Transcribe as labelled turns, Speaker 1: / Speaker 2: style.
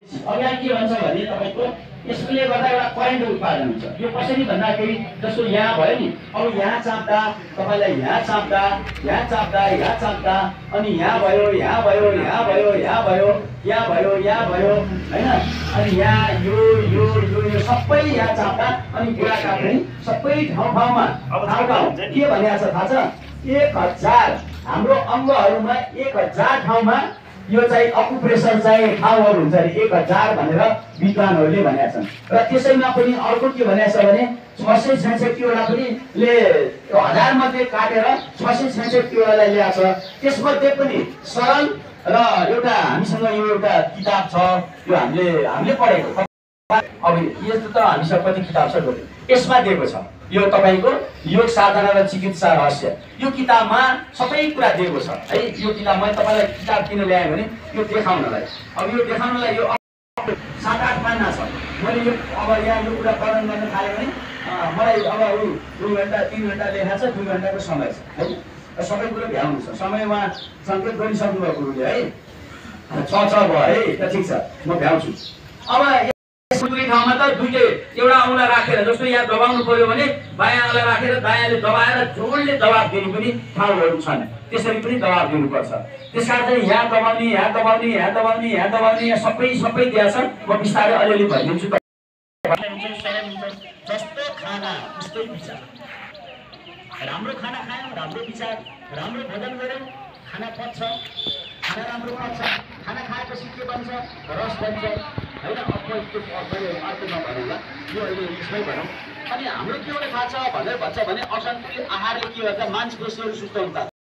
Speaker 1: अब यहाँ के भन्छ भने तपाईको यसले गर्दा एउटा करेन्ट उत्पादन हुन्छ। यो कसरी भन्दाखेरि जस्तो यहाँ भयो नि, अब यहाँ चाप्दा तपाईलाई यहाँ चाप्दा अनि यहाँ भयो यहाँ भयो यहाँ भयो यहाँ भयो यहाँ भयो यहाँ भयो हैन, अनि यहाँ यो सबै यहाँ चाप्दा अनि बुढाका पनि सबै ठाउँमा के भनेको छ थाहा छ? 1000 हाम्रो अङ्गहरुमा 1000 ठाउँमा यो चाहिँ अकुप्रेसर चाहिँ ठाउँहरु हुन्छ नि 1000 भनेर विद्वानहरुले भनेका छन्। र त्यसैमा पनि अर्को के भनेको छ भने 666 वटा पनि ले 1000 मध्ये काटेर 666 वटालाई ल्याएको छ। त्यसमध्ये पनि सरल र एउटा हामीसँग यो एउटा किताब छ, यो हामीले पढेको। अब यस्तो त हामीसँग कति किताब छ यसमा दिएको छ, यो तपाईको योग साधना र चिकित्सा रहस्य यो किताबमा सबै कुरा दिएको छ है। यो किताब मैले तपाईलाई किताब किन ल्याएँ भने यो देखाउनलाई, अब यो देखाउनलाई यो 7-8 पाना छ। मैले यो अब यहाँ यो कुरा वर्णन गर्न थाले भने मलाई अब 2 घण्टा 3 घण्टा लेखा छ, 2 घण्टाको समय छ है। सबै कुरा भ्याउनु छ, समयमा संकेत गरिसक्नु भएको कुरोले है। छ भयो है, त ठीक छ म भ्याउँछु। अब यसरी ठाउँमा त दुईटै एउटा औँला राखेर जस्तो यहाँ दबाउनु पर्यो भने बायाँ औँला राखेर दायाँले दबाएर जोडले दबाब दिनु पनि ठाउँहरु छन्, त्यसरी पनि दबाब दिनुपर्छ। त्यसकारण चाहिँ यहाँ दबाउने यहाँ दबाउने यहाँ दबाउने यहाँ दबाउने यहाँ सबै दिया छ। म बिस्तारै अलिअलि भनिदिन्छु। जस्तो खाना उस्तै विचार, राम्रो खाना खायौँ, राम्रो विचार, राम्रो भोजन गऱ्यौँ, खाना पच्छ, खाना राम्रो पच्छ। खाना खाएपछि के बन्छ? रस बन्छ हैन। अर्को नभनौँला, यो अहिले इङ्ग्लिसमै भनौँ। अनि हाम्रो के भने थाहा छ भनेर भन्छ भने असन्तुलित आहारले के गर्छ? मांसपेशीहरू सुस्ताउँछ।